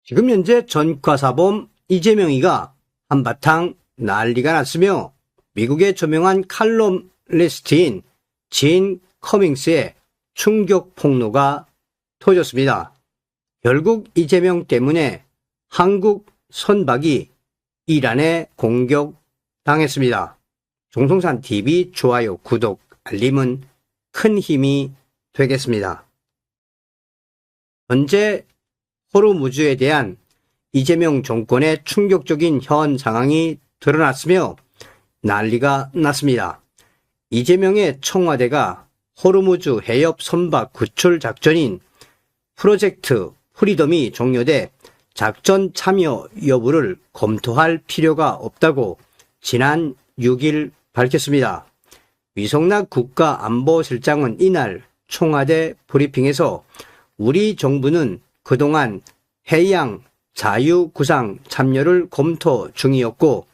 지금 현재 전과사범 이재명이가 한바탕 난리가 났으며 미국의 저명한 칼럼니스트인 진 커밍스의 충격 폭로가 터졌습니다. 결국 이재명 때문에 한국 선박이 이란에 공격당했습니다. 종송산TV 좋아요, 구독, 알림은 큰 힘이 되겠습니다. 현재 호르무즈에 대한 이재명 정권의 충격적인 현 상황이 드러났으며 난리가 났습니다. 이재명의 청와대가 호르무즈 해협 선박 구출 작전인 프로젝트 프리덤이 종료돼 작전 참여 여부를 검토할 필요가 없다고 지난 6일 밝혔습니다. 위성락 국가안보실장은 이날 청와대 브리핑에서 우리 정부는 그동안 해양 자유구상 참여를 검토 중이었고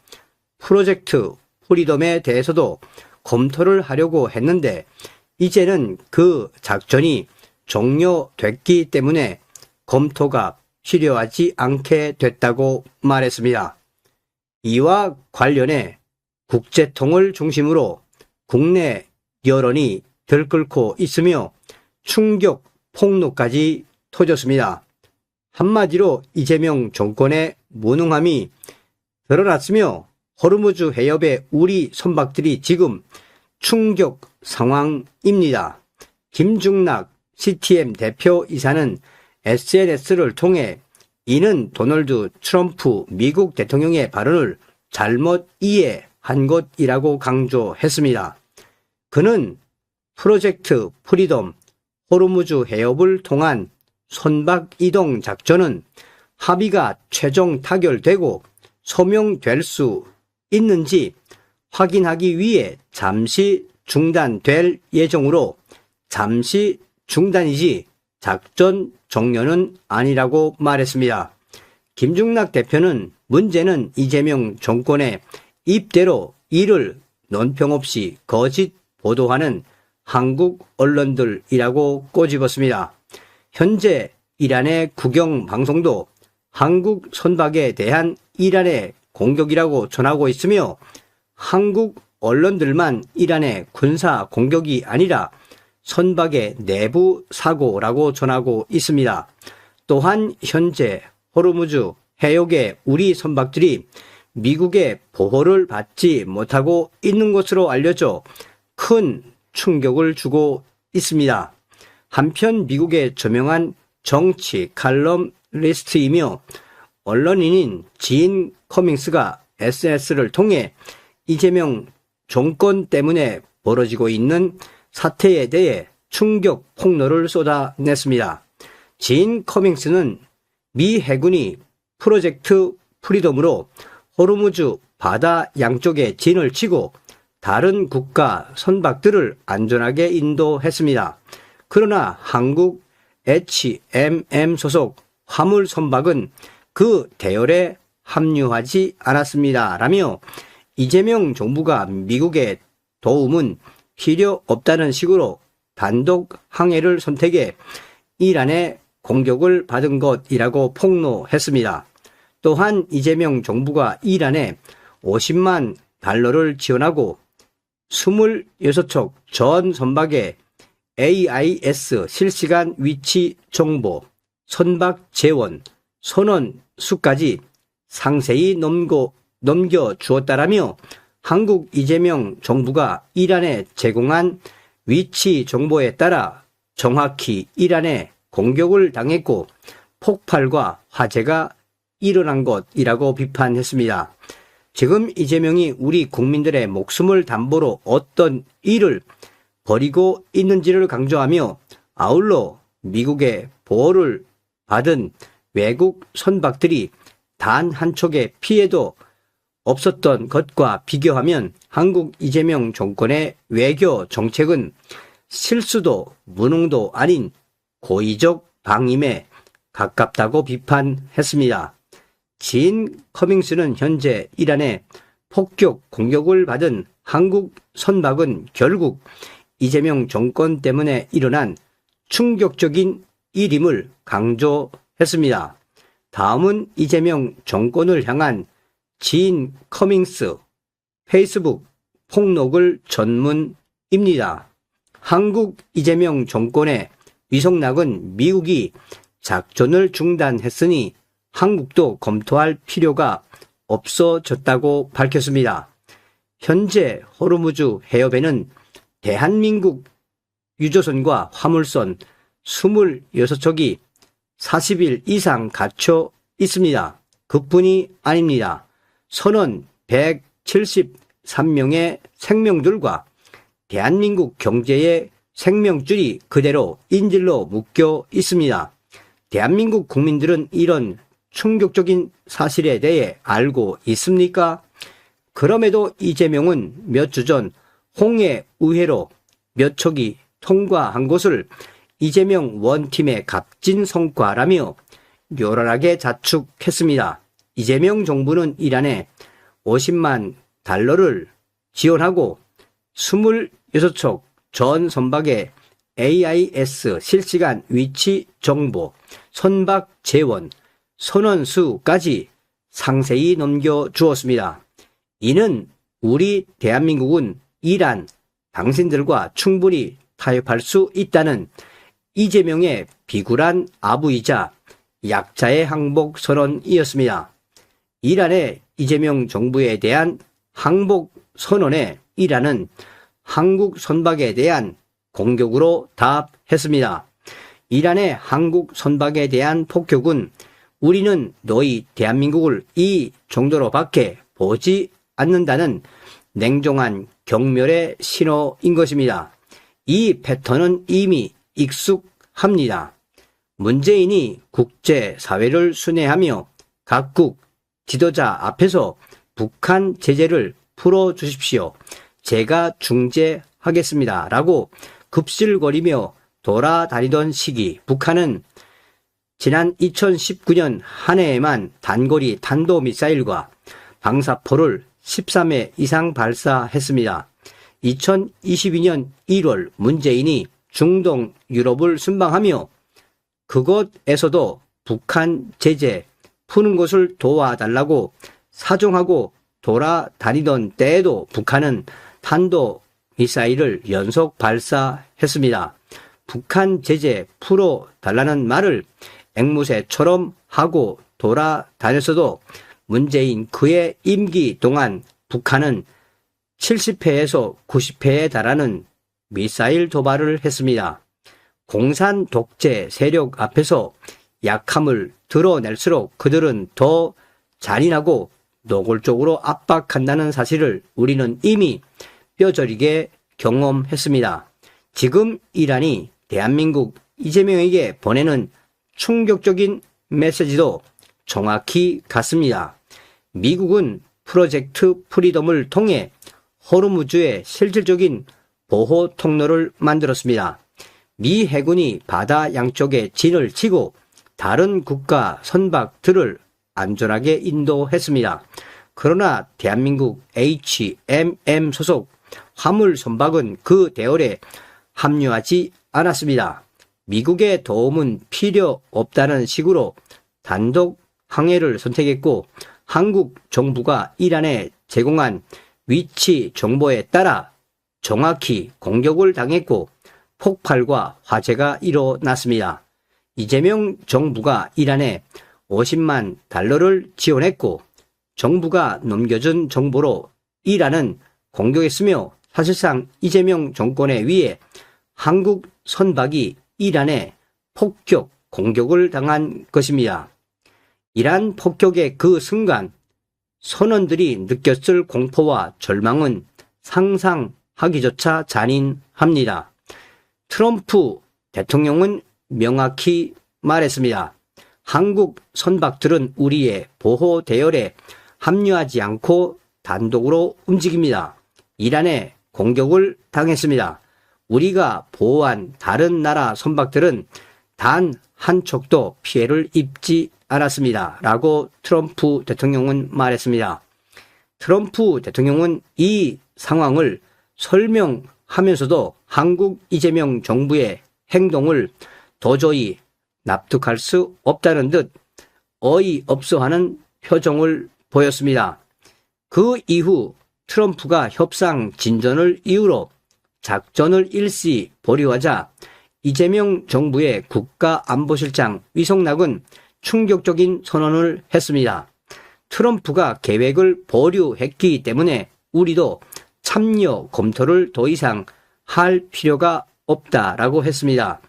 프로젝트 프리덤에 대해서도 검토를 하려고 했는데 이제는 그 작전이 종료됐기 때문에 검토가 필요하지 않게 됐다고 말했습니다. 이와 관련해 국제통을 중심으로 국내 여론이 들끓고 있으며 충격 폭로까지 터졌습니다. 한마디로 이재명 정권의 무능함이 드러났으며 호르무즈 해협의 우리 선박들이 지금 충격 상황입니다. 김중락 CTM 대표이사는 SNS를 통해 이는 도널드 트럼프 미국 대통령의 발언을 잘못 이해한 것이라고 강조했습니다. 그는 프로젝트 프리덤 호르무즈 해협을 통한 선박 이동 작전은 합의가 최종 타결되고 소명될 수 있는지 확인하기 위해 잠시 중단될 예정으로 잠시 중단이지 작전 종료는 아니라고 말했습니다. 김중락 대표는 문제는 이재명 정권의 입대로 이를 논평없이 거짓 보도하는 한국 언론들이라고 꼬집었습니다. 현재 이란의 국영 방송도 한국 선박에 대한 이란의 공격이라고 전하고 있으며 한국 언론들만 이란의 군사 공격이 아니라 선박의 내부 사고라고 전하고 있습니다. 또한 현재 호르무즈 해역의 우리 선박들이 미국의 보호를 받지 못하고 있는 것으로 알려져 큰 충격을 주고 있습니다. 한편 미국의 저명한 정치 칼럼니스트이며 언론인인 진 커밍스가 SNS를 통해 이재명 정권 때문에 벌어지고 있는 사태에 대해 충격 폭로를 쏟아냈습니다. 진 커밍스는 미 해군이 프로젝트 프리덤으로 호르무즈 바다 양쪽에 진을 치고 다른 국가 선박들을 안전하게 인도했습니다. 그러나 한국 HMM 소속 화물 선박은 그 대열에 합류하지 않았습니다. 라며 이재명 정부가 미국의 도움은 필요 없다는 식으로 단독 항해를 선택해 이란의 공격을 받은 것이라고 폭로했습니다. 또한 이재명 정부가 이란에 50만 달러를 지원하고 26척 전 선박의 AIS 실시간 위치 정보, 선박 재원, 선원 수까지 상세히 넘겨주었다라며 한국 이재명 정부가 이란에 제공한 위치 정보에 따라 정확히 이란에 공격을 당했고 폭발과 화재가 일어난 것이라고 비판했습니다. 지금 이재명이 우리 국민들의 목숨을 담보로 어떤 일을 벌이고 있는지를 강조하며 아울러 미국의 보호를 받은 외국 선박들이 단 한 척의 피해도 없었던 것과 비교하면 한국 이재명 정권의 외교 정책은 실수도 무능도 아닌 고의적 방임에 가깝다고 비판했습니다. 진 커밍스는 현재 이란의 폭격 공격을 받은 한국 선박은 결국 이재명 정권 때문에 일어난 충격적인 일임을 강조했습니다. 다음은 이재명 정권을 향한 지인 커밍스 페이스북 폭로글 전문입니다. 한국 이재명 정권의 위성락은 미국이 작전을 중단했으니 한국도 검토할 필요가 없어졌다고 밝혔습니다. 현재 호르무즈 해협에는 대한민국 유조선과 화물선 26척이 40일 이상 갇혀 있습니다. 그뿐이 아닙니다. 선원 173명의 생명들과 대한민국 경제의 생명줄이 그대로 인질로 묶여 있습니다. 대한민국 국민들은 이런 충격적인 사실에 대해 알고 있습니까? 그럼에도 이재명은 몇 주 전 홍해 우회로 몇 척이 통과한 것을 이재명 원팀의 값진 성과라며 요란하게 자축했습니다. 이재명 정부는 이란에 50만 달러를 지원하고 26척 전 선박의 AIS 실시간 위치 정보, 선박 재원, 선원 수까지 상세히 넘겨주었습니다. 이는 우리 대한민국은 이란 당신들과 충분히 타협할 수 있다는 이재명의 비굴한 아부이자 약자의 항복 선언이었습니다. 이란의 이재명 정부에 대한 항복 선언에 이란은 한국 선박에 대한 공격으로 답했습니다. 이란의 한국 선박에 대한 폭격은 우리는 너희 대한민국을 이 정도로밖에 보지 않는다는 냉정한 경멸의 신호인 것입니다. 이 패턴은 이미 익숙합니다. 문재인이 국제사회를 순회하며 각국 지도자 앞에서 북한 제재를 풀어주십시오. 제가 중재하겠습니다. 라고 급실거리며 돌아다니던 시기 북한은 지난 2019년 한 해에만 단거리 탄도미사일과 방사포를 13회 이상 발사했습니다. 2022년 1월 문재인이 중동 유럽을 순방하며 그곳에서도 북한 제재 푸는 것을 도와달라고 사정하고 돌아다니던 때에도 북한은 탄도미사일을 연속 발사했습니다. 북한 제재 풀어달라는 말을 앵무새처럼 하고 돌아다녔어도 문재인 그의 임기 동안 북한은 70회에서 90회에 달하는 미사일 도발을 했습니다. 공산 독재 세력 앞에서 약함을 드러낼수록 그들은 더 잔인하고 노골적으로 압박한다는 사실을 우리는 이미 뼈저리게 경험했습니다. 지금 이란이 대한민국 이재명에게 보내는 충격적인 메시지도 정확히 같습니다. 미국은 프로젝트 프리덤을 통해 호르무즈의 실질적인 보호 통로를 만들었습니다. 미 해군이 바다 양쪽에 진을 치고 다른 국가 선박들을 안전하게 인도했습니다. 그러나 대한민국 HMM 소속 화물 선박은 그 대열에 합류하지 않았습니다. 미국의 도움은 필요 없다는 식으로 단독 항해를 선택했고 한국 정부가 이란에 제공한 위치 정보에 따라 정확히 공격을 당했고 폭발과 화재가 일어났습니다. 이재명 정부가 이란에 50만 달러를 지원했고 정부가 넘겨준 정보로 이란은 공격했으며 사실상 이재명 정권에 의해 한국 선박이 이란에 폭격 공격을 당한 것입니다. 이란 폭격의 그 순간 선원들이 느꼈을 공포와 절망은 상상하기조차 잔인합니다. 트럼프 대통령은 명확히 말했습니다. 한국 선박들은 우리의 보호 대열에 합류하지 않고 단독으로 움직입니다. 이란에 공격을 당했습니다. 우리가 보호한 다른 나라 선박들은 단 한 척도 피해를 입지 않았습니다. 라고 트럼프 대통령은 말했습니다. 트럼프 대통령은 이 상황을 설명하면서도 한국 이재명 정부의 행동을 도저히 납득할 수 없다는 듯 어이없어하는 표정을 보였습니다. 그 이후 트럼프가 협상 진전을 이유로 작전을 일시 보류하자 이재명 정부의 국가안보실장 위성락은 충격적인 선언을 했습니다. 트럼프가 계획을 보류했기 때문에 우리도 참여 검토를 더 이상 할 필요가 없다라고 했습니다.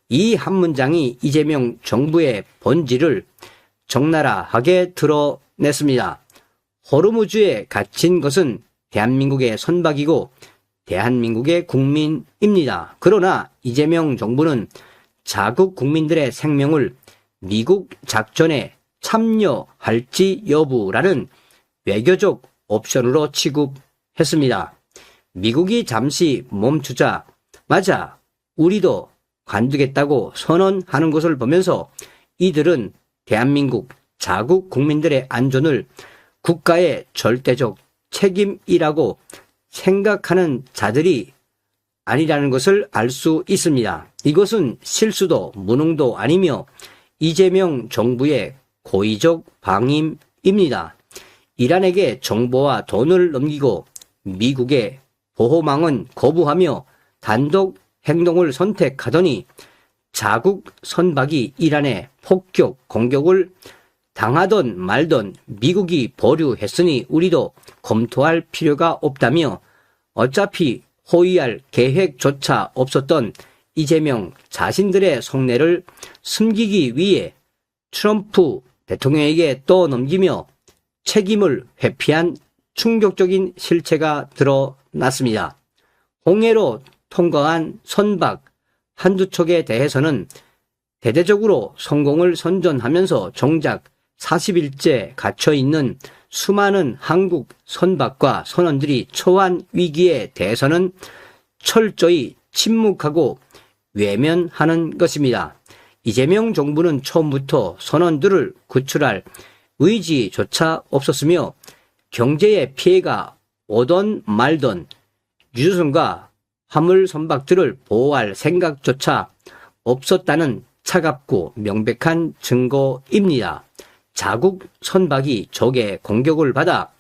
이 한 문장이 이재명 정부의 본질을 적나라하게 드러냈습니다. 호르무즈에 갇힌 것은 대한민국의 선박이고 대한민국의 국민입니다. 그러나 이재명 정부는 자국 국민들의 생명을 미국 작전에 참여할지 여부라는 외교적 옵션으로 취급했습니다. 미국이 잠시 멈추자마자 우리도 관두겠다고 선언하는 것을 보면서 이들은 대한민국 자국 국민들의 안전을 국가의 절대적 책임이라고 생각하는 자들이 아니라는 것을 알 수 있습니다. 이것은 실수도 무능도 아니며 이재명 정부의 고의적 방임입니다. 이란에게 정보와 돈을 넘기고 미국의 보호망은 거부하며 단독 행동을 선택하더니 자국 선박이 이란의 폭격 공격을 당하던 말던 미국이 보류했으니 우리도 검토할 필요가 없다며 어차피 호위할 계획조차 없었던 이재명 자신들의 속내를 숨기기 위해 트럼프 대통령에게 떠넘기며 책임을 회피한 충격적인 실체가 드러났습니다. 홍해로 통과한 선박 한두 척에 대해서는 대대적으로 성공을 선전하면서 정작 40일째 갇혀있는 수많은 한국 선박과 선원들이 처한 위기에 대해서는 철저히 침묵하고 외면하는 것입니다. 이재명 정부는 처음부터 선원들을 구출할 의지조차 없었으며 경제에 피해가 오던 말던 유조선과 화물 선박들을 보호할 생각조차 없었다는 차갑고 명백한 증거입니다. 자국 선박이 적의 공격을 받아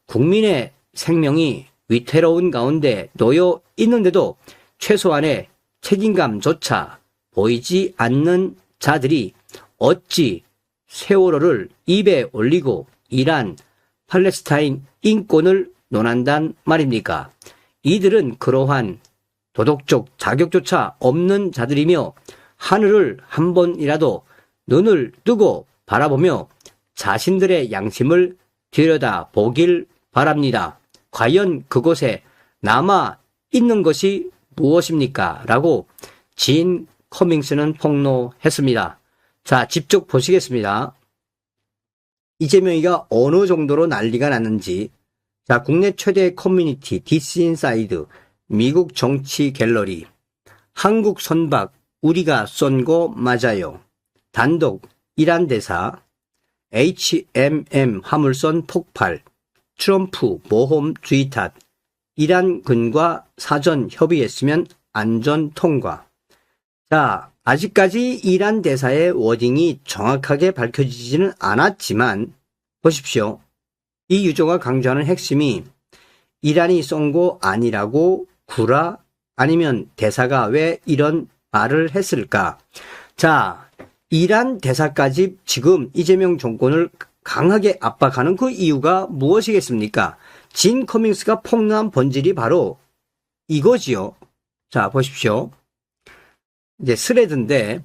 국민의 생명이 위태로운 가운데 놓여 있는데도 최소한의 책임감조차 보이지 않는 자들이 어찌 세월호를 입에 올리고 이란, 팔레스타인 인권을 논한단 말입니까? 이들은 그러한 도덕적 자격조차 없는 자들이며 하늘을 한 번이라도 눈을 뜨고 바라보며 자신들의 양심을 들여다보길 바랍니다. 과연 그곳에 남아 있는 것이 무엇입니까? 라고 진 커밍스는 폭로했습니다. 자, 직접 보시겠습니다. 이재명이가 어느 정도로 난리가 났는지. 자, 국내 최대 커뮤니티 디스인사이드 미국 정치 갤러리 한국 선박 우리가 쏜 거 맞아요. 단독 이란 대사 HMM 화물선 폭발 트럼프 모험 주의 탓 이란군과 사전 협의했으면 안전 통과. 자, 아직까지 이란 대사의 워딩이 정확하게 밝혀지지는 않았지만 보십시오. 이 유저가 강조하는 핵심이 이란이 쏜 거 아니라고 구라 아니면 대사가 왜 이런 말을 했을까? 자, 이란 대사까지 지금 이재명 정권을 강하게 압박하는 그 이유가 무엇이겠습니까? 진 커밍스가 폭로한 본질이 바로 이거지요. 자, 보십시오. 이제 스레드인데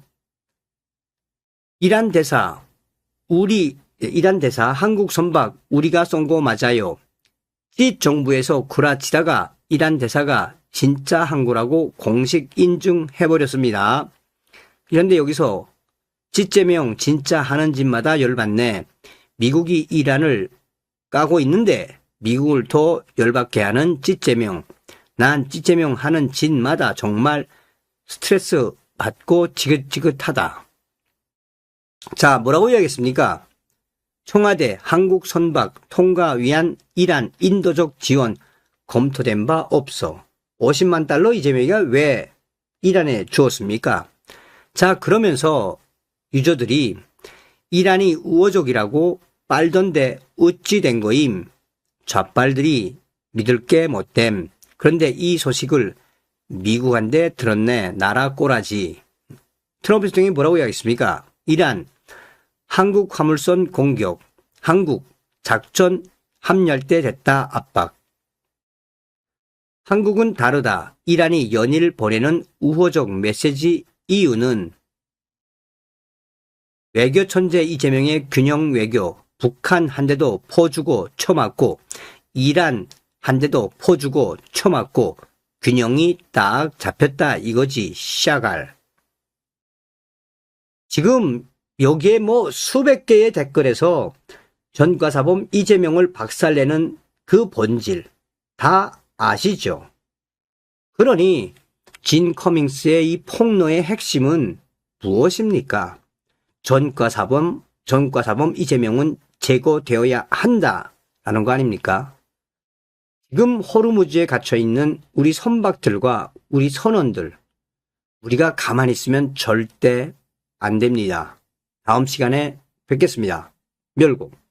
이란 대사 한국 선박 우리가 쏜 거 맞아요. 찌 정부에서 구라치다가 이란 대사가 진짜 한 거라고 공식 인증해버렸습니다. 그런데 여기서 찌재명 진짜 하는 짓마다 열받네. 미국이 이란을 까고 있는데 미국을 더 열받게 하는 찌재명. 난 찌재명 하는 짓마다 정말 스트레스 받고 지긋지긋하다. 자, 뭐라고 이야기했습니까? 청와대 한국 선박 통과 위한 이란 인도적 지원 검토된 바 없어. 50만 달러 이재명이가 왜 이란에 주었습니까? 자, 그러면서 유저들이 이란이 우호적이라고 빨던데 어찌 된 거임? 좌빨들이 믿을 게 못됨. 그런데 이 소식을 미국한테 들었네. 나라 꼬라지. 트럼프 대통령이 뭐라고 이야기했습니까? 이란 한국 화물선 공격, 한국 작전 합류할 때 됐다 압박. 한국은 다르다. 이란이 연일 보내는 우호적 메시지 이유는 외교 천재 이재명의 균형 외교, 북한 한 대도 퍼주고 쳐맞고 이란 한 대도 퍼주고 쳐맞고 균형이 딱 잡혔다 이거지. 샤갈. 지금 여기에 뭐 수백 개의 댓글에서 전과사범 이재명을 박살내는 그 본질 다 아시죠? 그러니 진 커밍스의 이 폭로의 핵심은 무엇입니까? 전과사범 이재명은 제거되어야 한다라는 거 아닙니까? 지금 호르무즈에 갇혀있는 우리 선박들과 우리 선원들, 우리가 가만히 있으면 절대 안 됩니다. 다음 시간에 뵙겠습니다. 멸국.